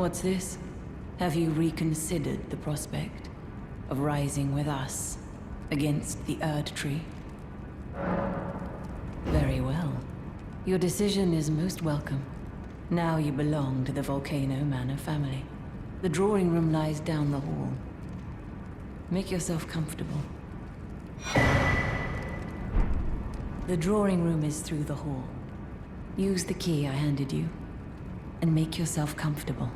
What's this? Have you reconsidered the prospect of rising with us against the Erd Tree? Very well. Your decision is most welcome. Now you belong to the Volcano Manor family. The drawing room lies down the hall. Make yourself comfortable. The drawing room is through the hall. Use the key I handed you, and make yourself comfortable.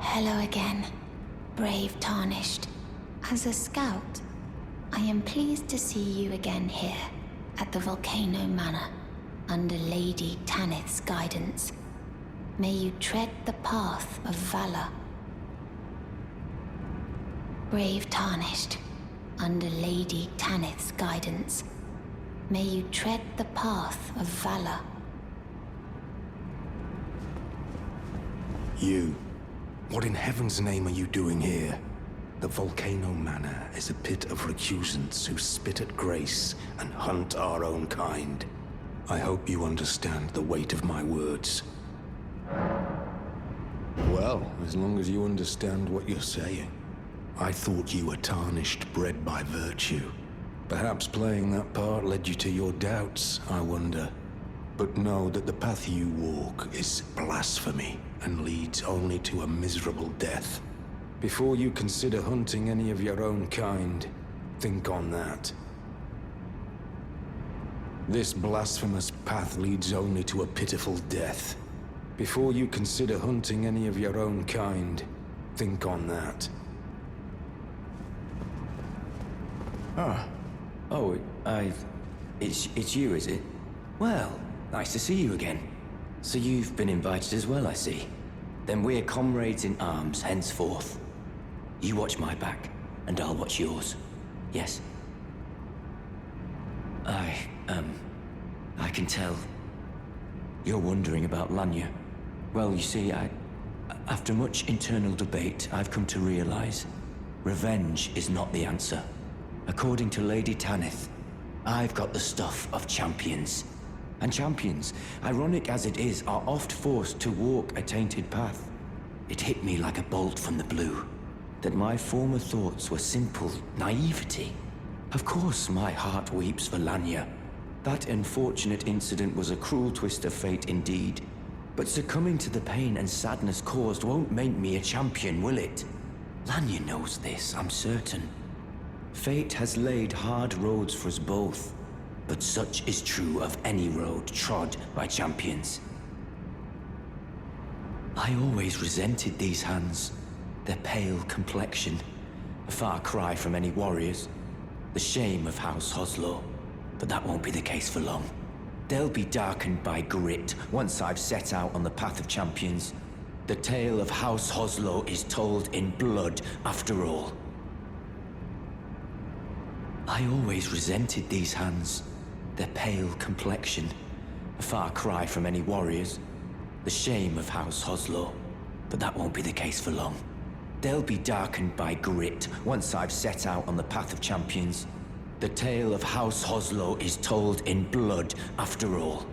Hello again, brave Tarnished. As a scout, I am pleased to see you again here at the Volcano Manor, under Lady Tanith's guidance. May you tread the path of valor. Brave Tarnished, under Lady Tanith's guidance, may you tread the path of valor. You. What in heaven's name are you doing here? The Volcano Manor is a pit of recusants who spit at grace and hunt our own kind. I hope you understand the weight of my words. Well, as long as you understand what you're saying. I thought you were tarnished, bred by virtue. Perhaps playing that part led you to your doubts, I wonder. But know that the path you walk is blasphemy and leads only to a miserable death. Before you consider hunting any of your own kind, think on that. This blasphemous path leads only to a pitiful death. Before you consider hunting any of your own kind, think on that. It's you, is it? Well, nice to see you again. So you've been invited as well, I see. Then we're comrades in arms henceforth. You watch my back, and I'll watch yours. Yes? I can tell. You're wondering about Lanya. Well, you see, after much internal debate, I've come to realize revenge is not the answer. According to Lady Tanith, I've got the stuff of champions. And champions, ironic as it is, are oft forced to walk a tainted path. It hit me like a bolt from the blue, that my former thoughts were simple naivety. Of course my heart weeps for Lanya. That unfortunate incident was a cruel twist of fate indeed. But succumbing to the pain and sadness caused won't make me a champion, will it? Lanya knows this, I'm certain. Fate has laid hard roads for us both. But such is true of any road trod by champions. I always resented these hands, their pale complexion, a far cry from any warriors, the shame of House Hoslow. But that won't be the case for long. They'll be darkened by grit once I've set out on the path of champions. The tale of House Hoslow is told in blood after all. I always resented these hands, their pale complexion, a far cry from any warriors, the shame of House Hoslow. But that won't be the case for long. They'll be darkened by grit once I've set out on the path of champions. The tale of House Hoslow is told in blood after all.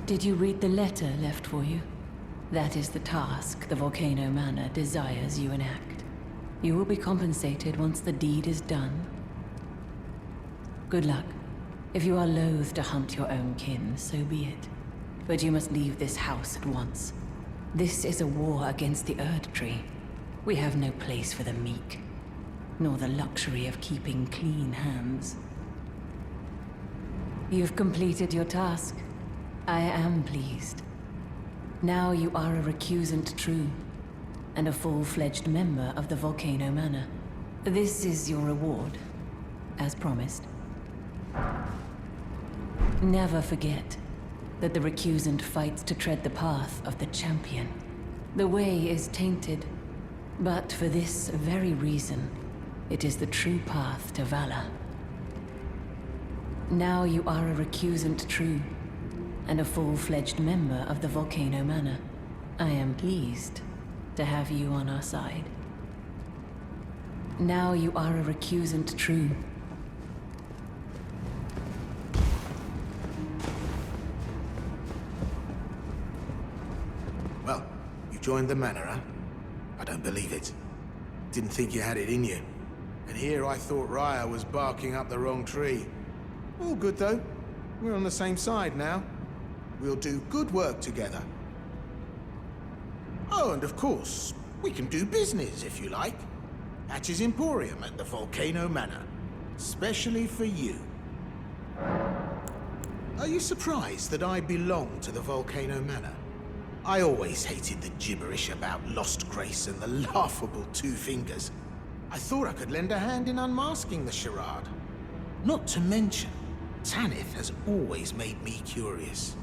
Did you read the letter left for you? That is the task the Volcano Manor desires you enact. You will be compensated once the deed is done. Good luck. If you are loath to hunt your own kin, so be it. But you must leave this house at once. This is a war against the Erd Tree. We have no place for the meek, nor the luxury of keeping clean hands. You've completed your task. I am pleased. Now you are a recusant true, and a full-fledged member of the Volcano Manor. This is your reward, as promised. Never forget that the recusant fights to tread the path of the champion. The way is tainted, but for this very reason, it is the true path to valor. Now you are a recusant true, and a full-fledged member of the Volcano Manor. I am pleased to have you on our side. Now you are a recusant true. Well, you joined the Manor, huh? I don't believe it. Didn't think you had it in you. And here I thought Raya was barking up the wrong tree. All good though. We're on the same side now. We'll do good work together. Oh, and of course, we can do business if you like. Mage's Emporium at the Volcano Manor. Especially for you. Are you surprised that I belong to the Volcano Manor? I always hated the gibberish about Lost Grace and the laughable Two Fingers. I thought I could lend a hand in unmasking the charade. Not to mention, Tanith has always made me curious.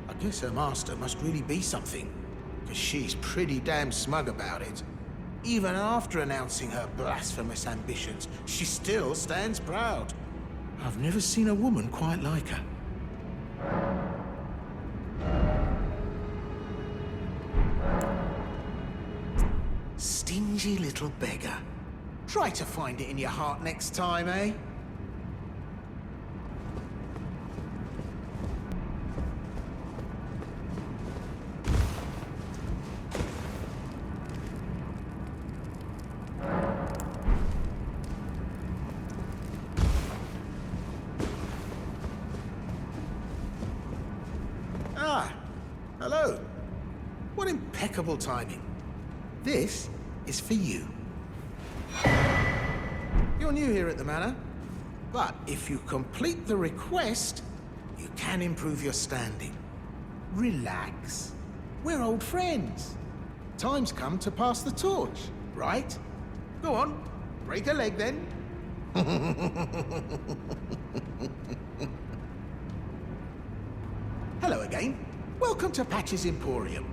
I guess her master must really be something, because she's pretty damn smug about it. Even after announcing her blasphemous ambitions, she still stands proud. I've never seen a woman quite like her. Stingy little beggar. Try to find it in your heart next time, eh? Ah, hello. What impeccable timing. This is for you. You're new here at the Manor, but if you complete the request, you can improve your standing. Relax. We're old friends. Time's come to pass the torch, right? Go on, break a leg then. Hello again. Welcome to Patch's Emporium.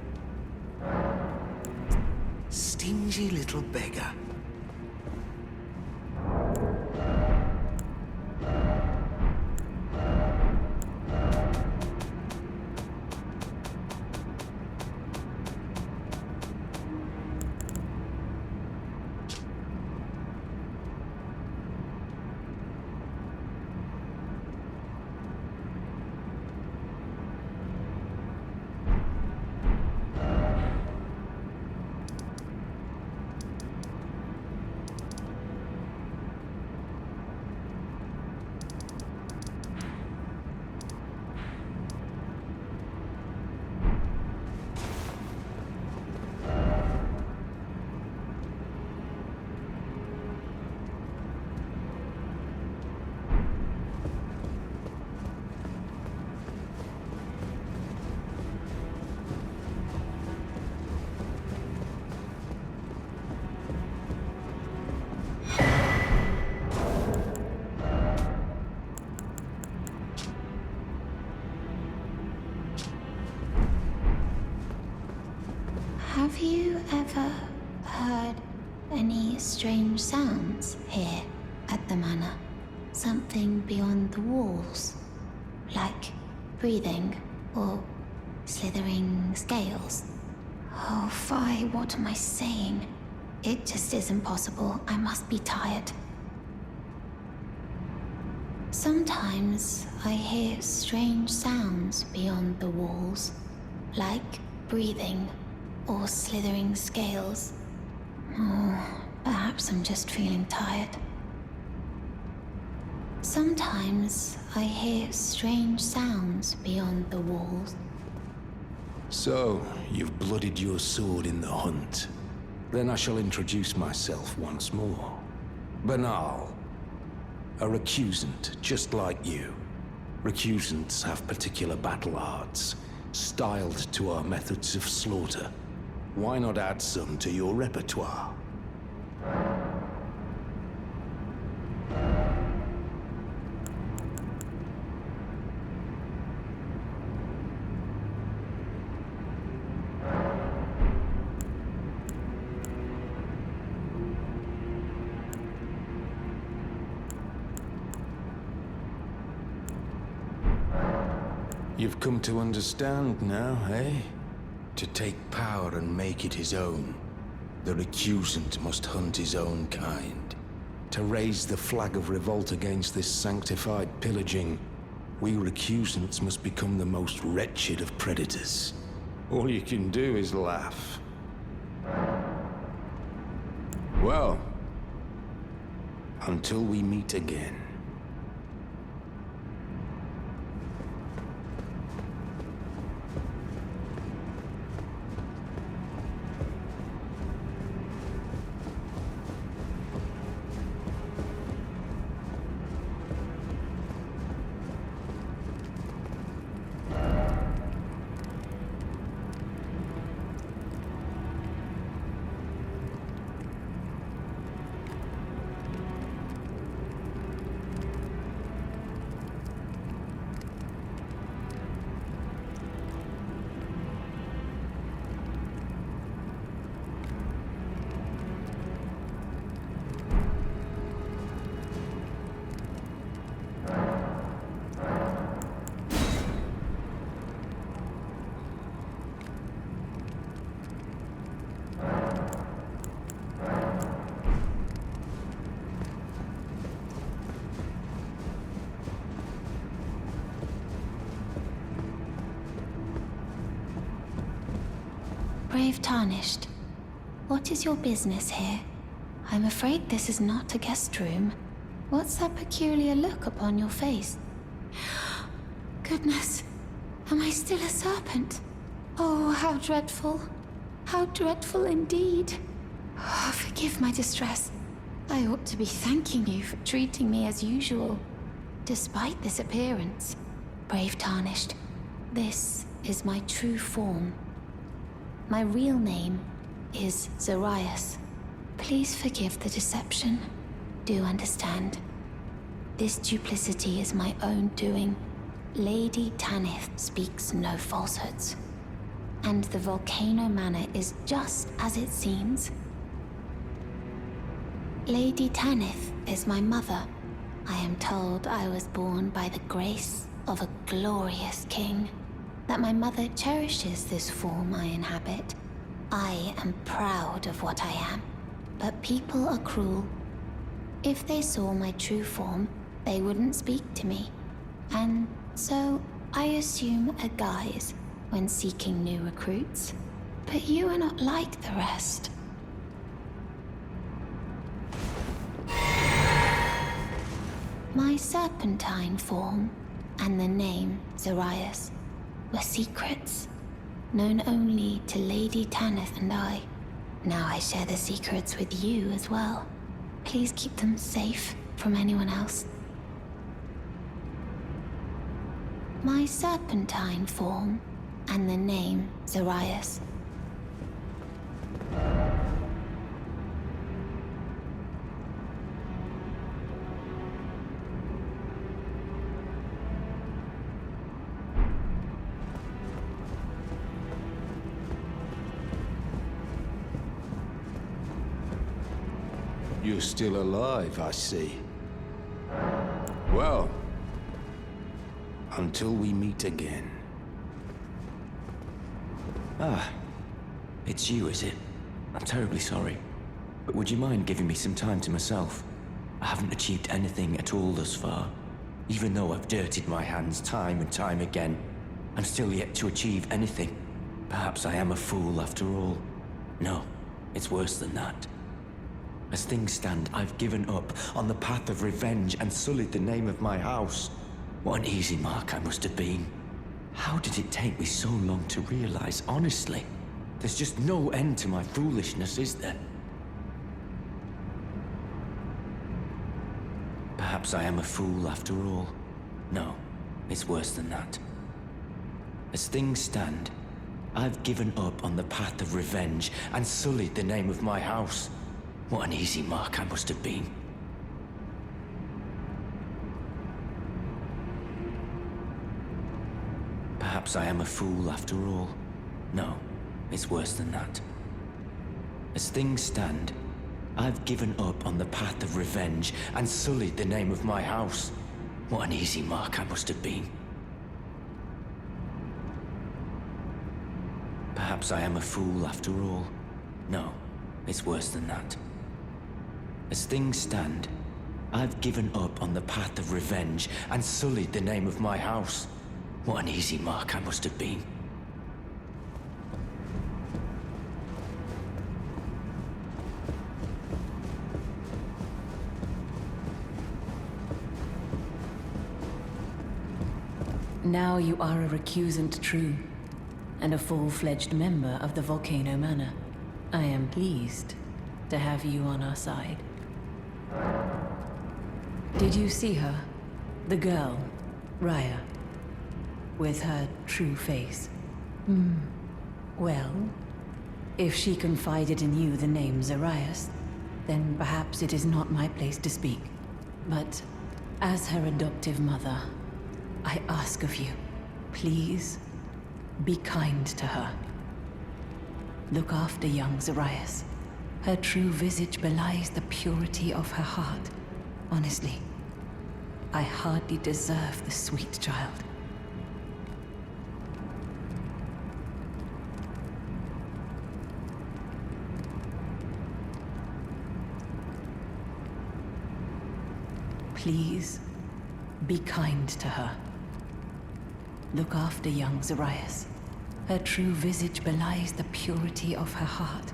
Stingy little beggar. Have you ever heard any strange sounds here at the Manor? Something beyond the walls? Like breathing or slithering scales? Oh, Fi, what am I saying? It just isn't possible. I must be tired. Sometimes I hear strange sounds beyond the walls, like breathing or slithering scales. Oh, perhaps I'm just feeling tired. Sometimes I hear strange sounds beyond the walls. So, you've bloodied your sword in the hunt. Then I shall introduce myself once more. Banal. A recusant, just like you. Recusants have particular battle arts, styled to our methods of slaughter. Why not add some to your repertoire? You've come to understand now, eh? To take power and make it his own, the recusant must hunt his own kind. To raise the flag of revolt against this sanctified pillaging, we recusants must become the most wretched of predators. All you can do is laugh. Well, until we meet again. Brave Tarnished, what is your business here? I'm afraid this is not a guest room. What's that peculiar look upon your face? Goodness, am I still a serpent? Oh, how dreadful. How dreadful indeed. Oh, forgive my distress. I ought to be thanking you for treating me as usual. Despite this appearance, Brave Tarnished, this is my true form. My real name is Zarias. Please forgive the deception. Do understand. This duplicity is my own doing. Lady Tanith speaks no falsehoods. And the Volcano Manor is just as it seems. Lady Tanith is my mother. I am told I was born by the grace of a glorious king. That my mother cherishes this form I inhabit. I am proud of what I am, but people are cruel. If they saw my true form, they wouldn't speak to me. And so I assume a guise when seeking new recruits. But you are not like the rest. My serpentine form and the name Zarias were secrets, known only to Lady Tanith and I. Now I share the secrets with you as well. Please keep them safe from anyone else. My serpentine form and the name Zarias. You're still alive, I see. Well, until we meet again. Ah, it's you, is it? I'm terribly sorry. But would you mind giving me some time to myself? I haven't achieved anything at all thus far. Even though I've dirtied my hands time and time again, I'm still yet to achieve anything. Perhaps I am a fool after all. No, it's worse than that. As things stand, I've given up on the path of revenge and sullied the name of my house. What an easy mark I must have been. How did it take me so long to realize, honestly? There's just no end to my foolishness, is there? Perhaps I am a fool after all. No, it's worse than that. As things stand, I've given up on the path of revenge and sullied the name of my house. What an easy mark I must have been. Perhaps I am a fool after all. No, it's worse than that. As things stand, I've given up on the path of revenge and sullied the name of my house. What an easy mark I must have been. Perhaps I am a fool after all. No, it's worse than that. As things stand, I've given up on the path of revenge and sullied the name of my house. What an easy mark I must have been. Now you are a recusant true, and a full-fledged member of the Volcano Manor. I am pleased to have you on our side. Did you see her? The girl, Raya, with her true face? Well, if she confided in you the name Zarias, then perhaps it is not my place to speak. But as her adoptive mother, I ask of you, please, be kind to her. Look after young Zarias. Her true visage belies the purity of her heart. Honestly, I hardly deserve the sweet child. Please, be kind to her. Look after young Zarias. Her true visage belies the purity of her heart.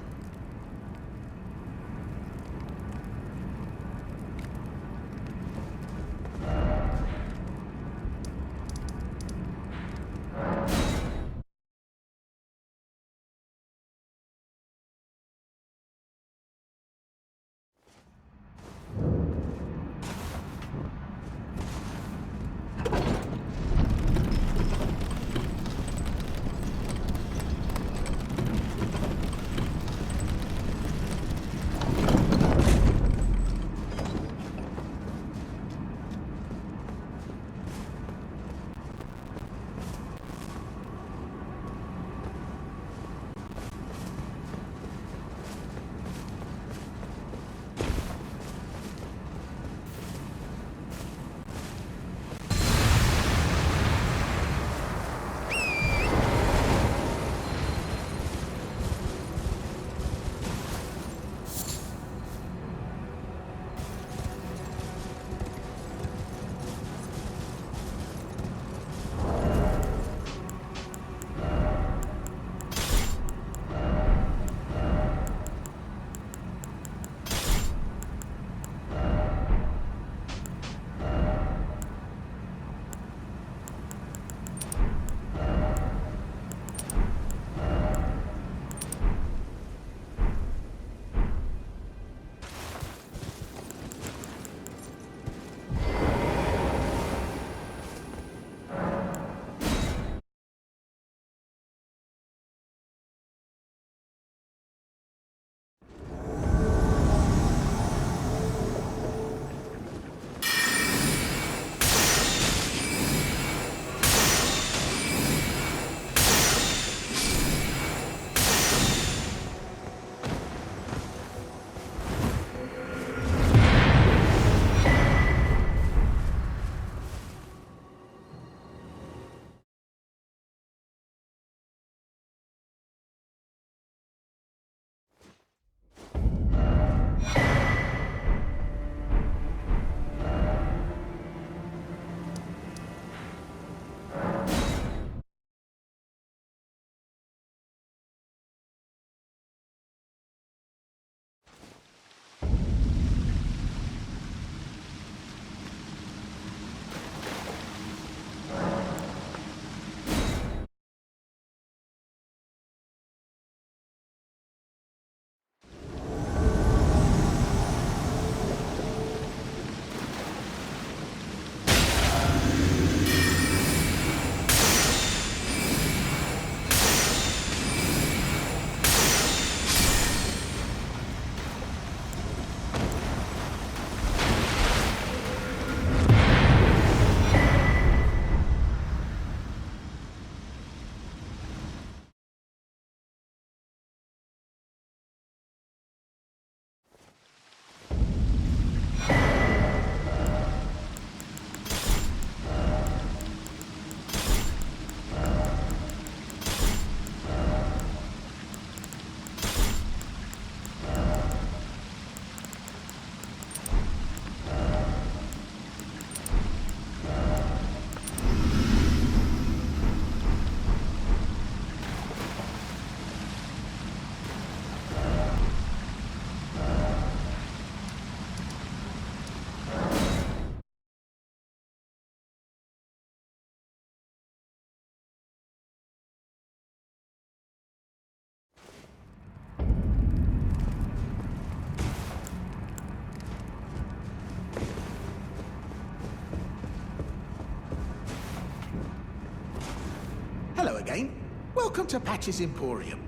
Welcome to Patch's Emporium.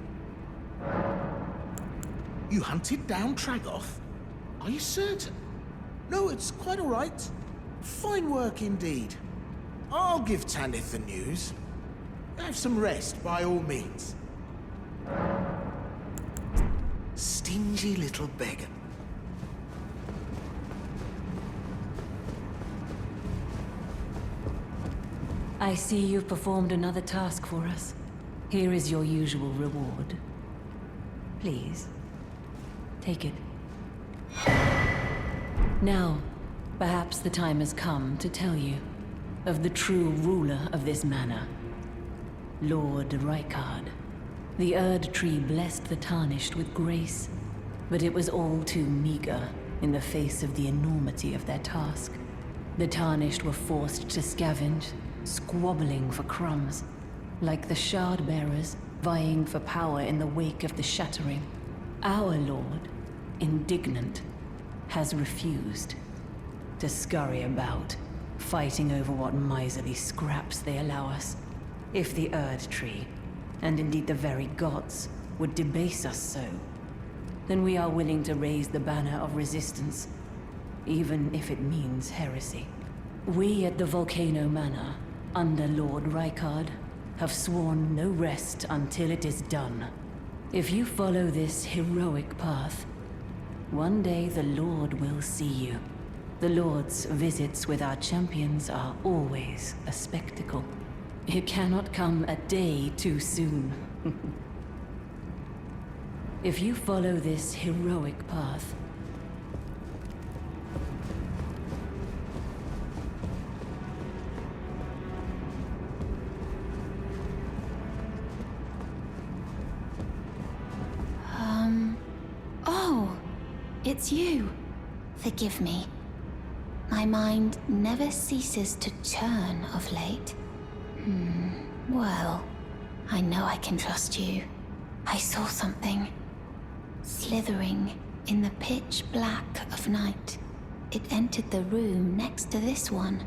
You hunted down Tragoth? Are you certain? No, it's quite all right. Fine work indeed. I'll give Tanith the news. Have some rest, by all means. Stingy little beggar. I see you've performed another task for us. Here is your usual reward. Please, take it. Now, perhaps the time has come to tell you of the true ruler of this manor, Lord Rykard. The Erd Tree blessed the Tarnished with grace, but it was all too meager in the face of the enormity of their task. The Tarnished were forced to scavenge, squabbling for crumbs, like the Shard Bearers vying for power in the wake of the Shattering. Our Lord, indignant, has refused to scurry about, fighting over what miserly scraps they allow us. If the Erd Tree, and indeed the very gods, would debase us so, then we are willing to raise the banner of resistance, even if it means heresy. We at the Volcano Manor, under Lord Rykard, have sworn no rest until it is done. If you follow this heroic path, one day the Lord will see you. The Lord's visits with our champions are always a spectacle. It cannot come a day too soon. If you follow this heroic path, Oh, it's you. Forgive me. My mind never ceases to churn of late. Well, I know I can trust you. I saw something slithering in the pitch black of night. It entered the room next to this one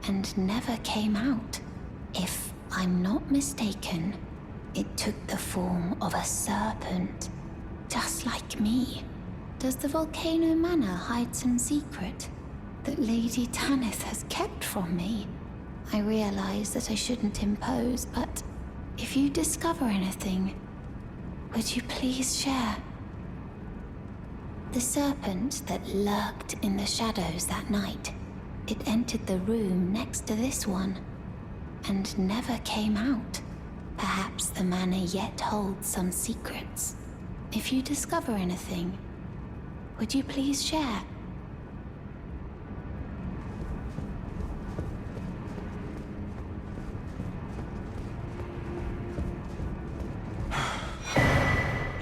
and never came out. If I'm not mistaken, it took the form of a serpent, just like me. Does the Volcano Manor hide some secret that Lady Tanith has kept from me? I realize that I shouldn't impose, but if you discover anything, would you please share? The serpent that lurked in the shadows that night, it entered the room next to this one and never came out. Perhaps the manor yet holds some secrets. If you discover anything, would you please share?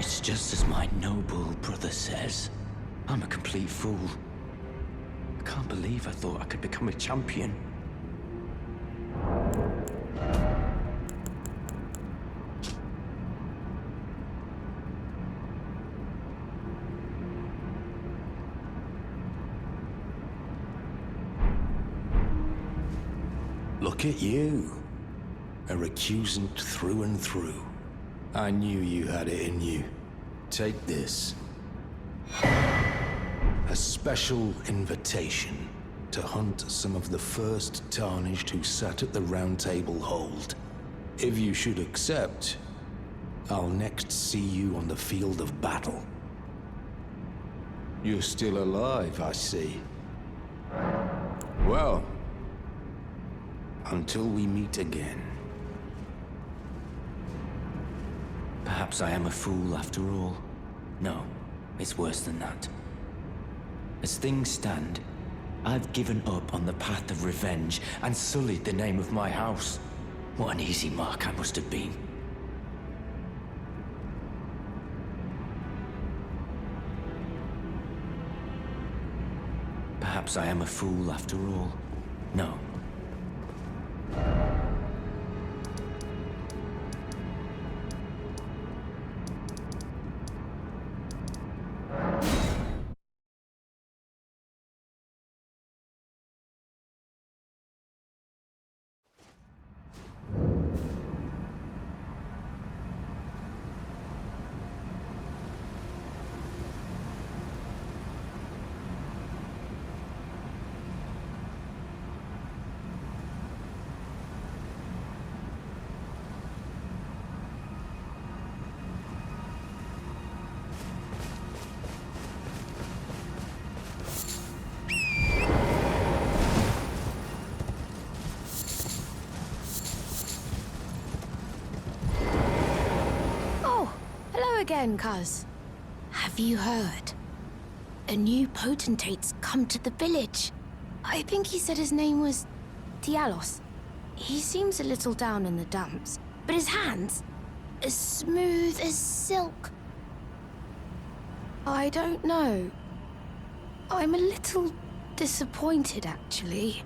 It's just as my noble brother says. I'm a complete fool. I can't believe I thought I could become a champion. Look at you. A recusant through and through. I knew you had it in you. Take this. A special invitation to hunt some of the first Tarnished who sat at the Round Table Hold. If you should accept, I'll next see you on the field of battle. You're still alive, I see. Well, until we meet again. Perhaps I am a fool after all. No, it's worse than that. As things stand, I've given up on the path of revenge and sullied the name of my house. What an easy mark I must have been. Perhaps I am a fool after all. No. again, cuz. Have you heard? A new potentate's come to the village. I think he said his name was Diallos. He seems a little down in the dumps, but his hands, as smooth as silk. I don't know. I'm a little disappointed, actually.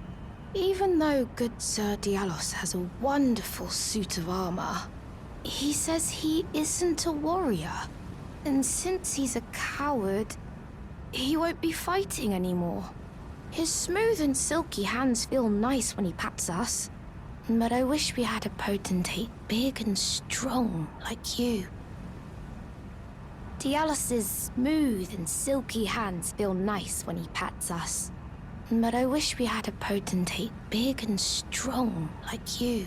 Even though good Sir Diallos has a wonderful suit of armor, he says he isn't a warrior. And since he's a coward, he won't be fighting anymore. His smooth and silky hands feel nice when he pats us. But I wish we had a potentate big and strong like you. Diallos' smooth and silky hands feel nice when he pats us. But I wish we had a potentate big and strong like you.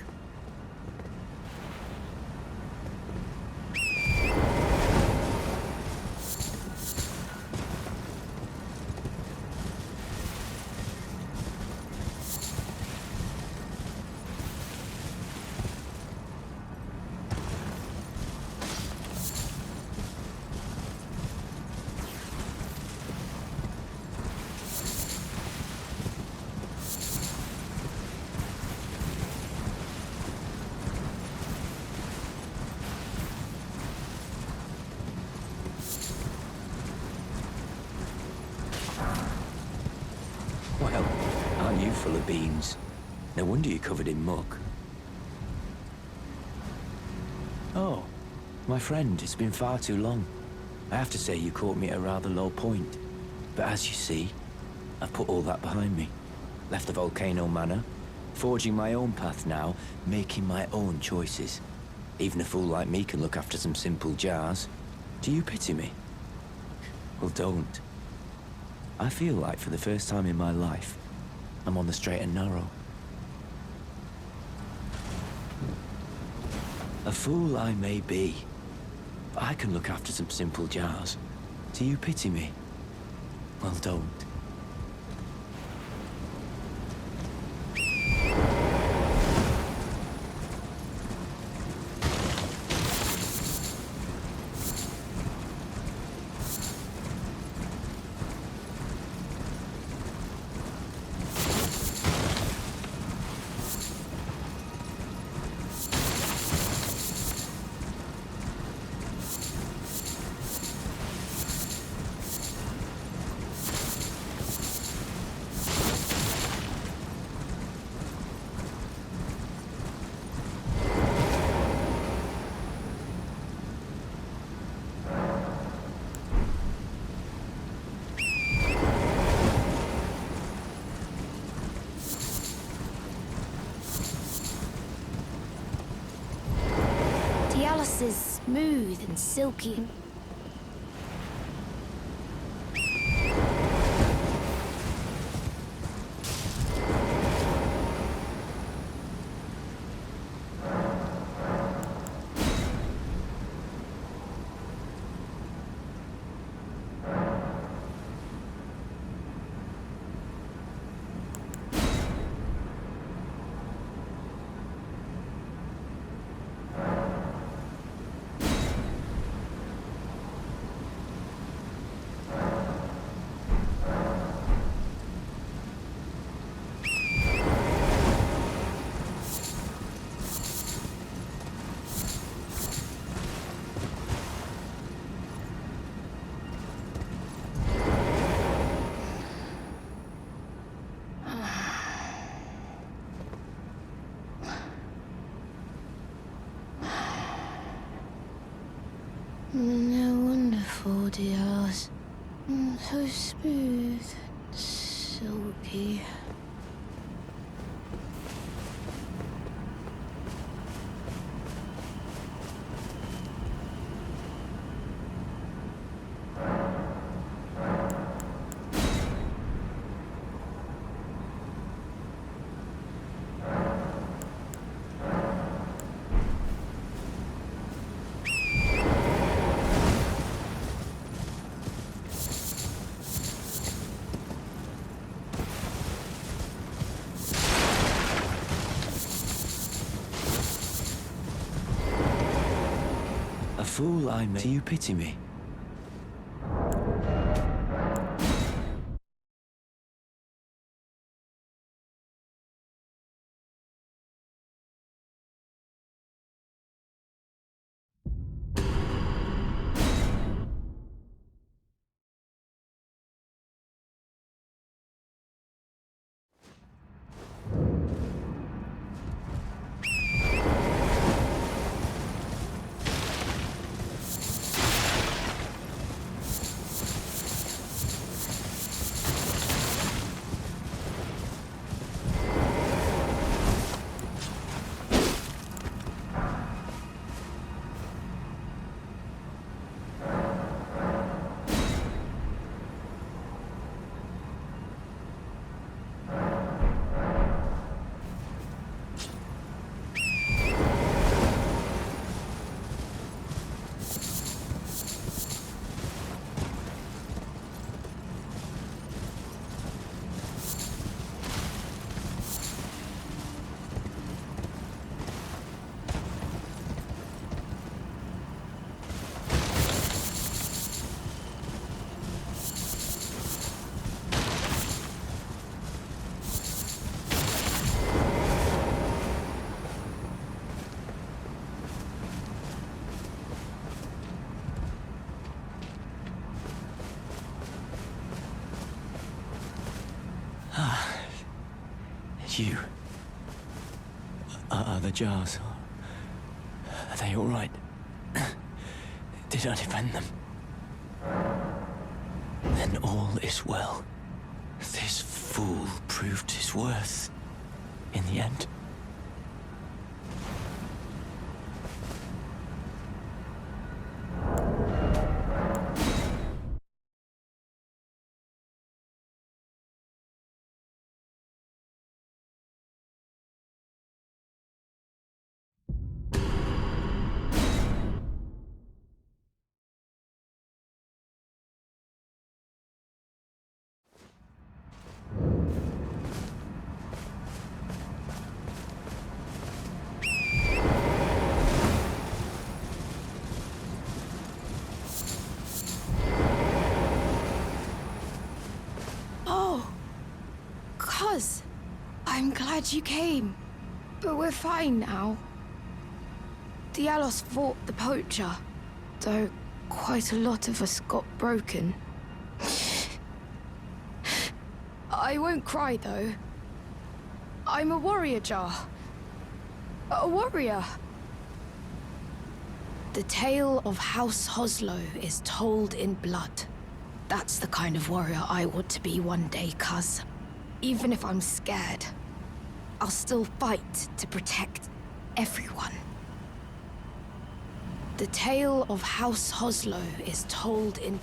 Well, aren't you full of beans? No wonder you're covered in muck. Oh, my friend, it's been far too long. I have to say you caught me at a rather low point. But as you see, I've put all that behind me. Left the Volcano Manor, forging my own path now, making my own choices. Even a fool like me can look after some simple jars. Do you pity me? Well, don't. I feel like for the first time in my life, I'm on the straight and narrow. A fool I may be, but I can look after some simple jars. Do you pity me? Well, don't. Diallos is smooth and silky. They're wonderful, Diallos. So smooth and silky. fool I made. Do you pity me? You. Are the jars? Are they all right? Did I defend them? Then all is well. This fool proved his worth in the end. I'm glad you came. But we're fine now. Diallos fought the poacher, though quite a lot of us got broken. I won't cry, though. I'm a warrior jar. A warrior. The tale of House Hoslow is told in blood. That's the kind of warrior I want to be one day, cuz. Even if I'm scared, I'll still fight to protect everyone. The tale of House Hoslow is told in...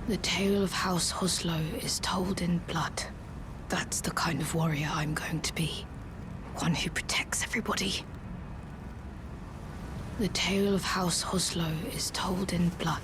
The tale of House Hoslow is told in blood. That's the kind of warrior I'm going to be. One who protects everybody. The tale of House Hoslow is told in blood.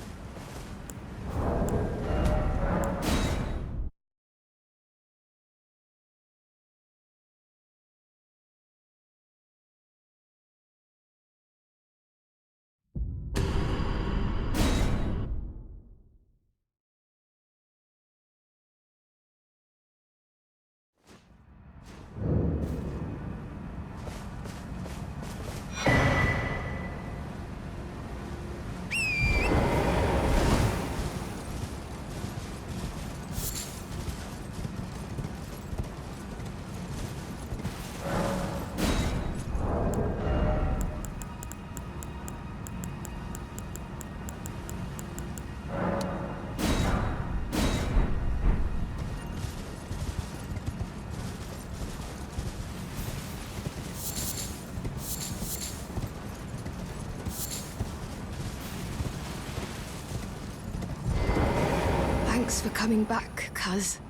Thanks for coming back, cuz.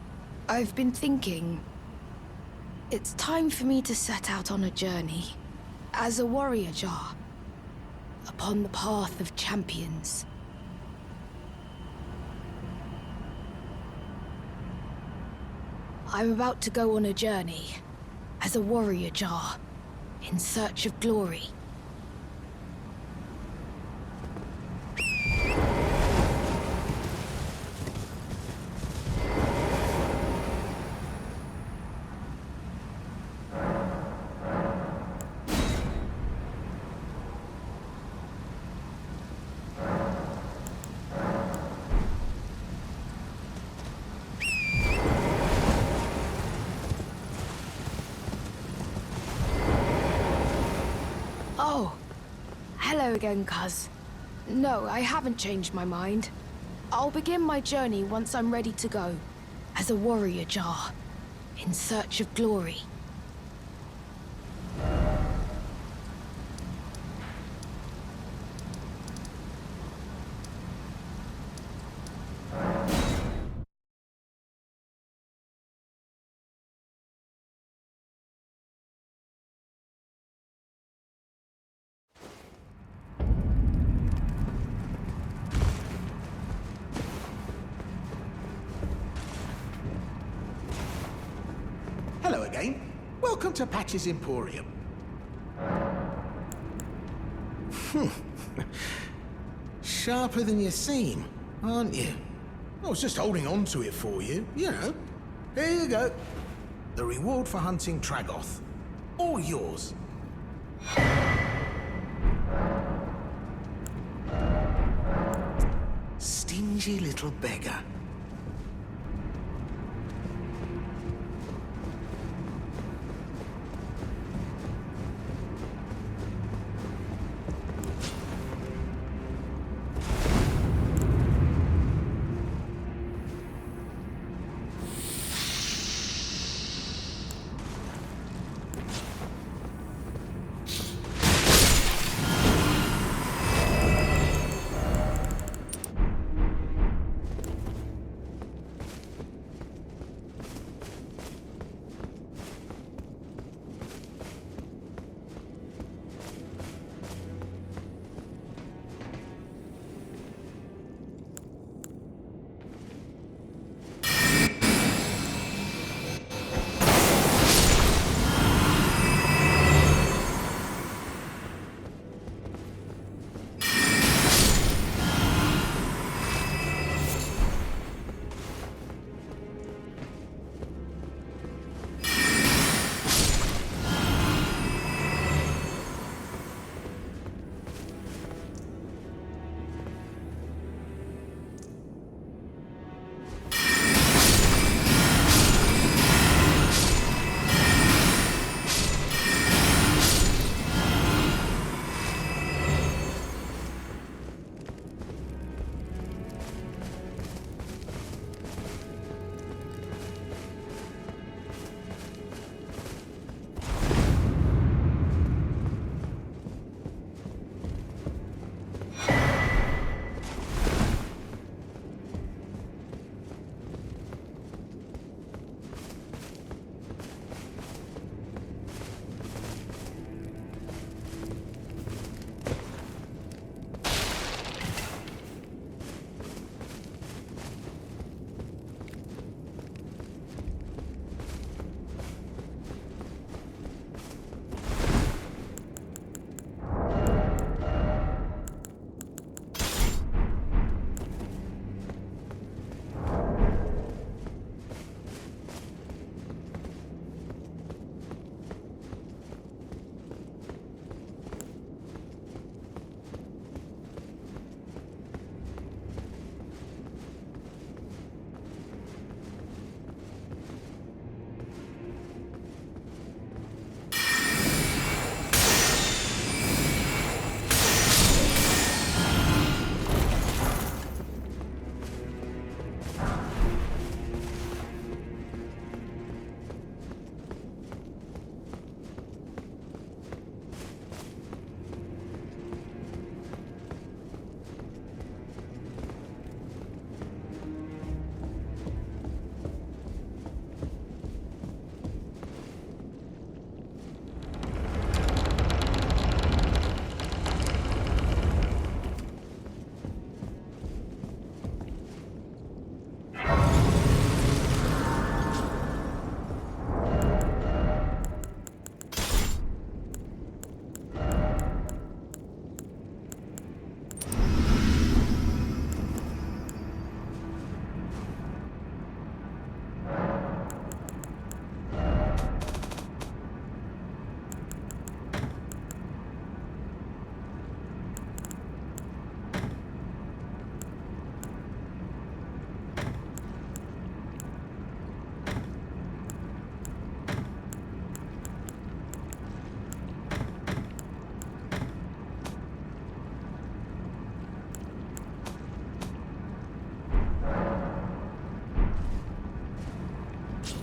I've been thinking... It's time for me to set out on a journey. As a warrior jar. Upon the path of champions. I'm about to go on a journey. As a warrior jar. In search of glory. Oh, hello again, cuz. No, I haven't changed my mind. I'll begin my journey once I'm ready to go. As a warrior jar. In search of glory. Hello again. Welcome to Patch's Emporium. Sharper than you seem, aren't you? I was just holding on to it for you, you know. Here you go. The reward for hunting Tragoth. All yours. Stingy little beggar.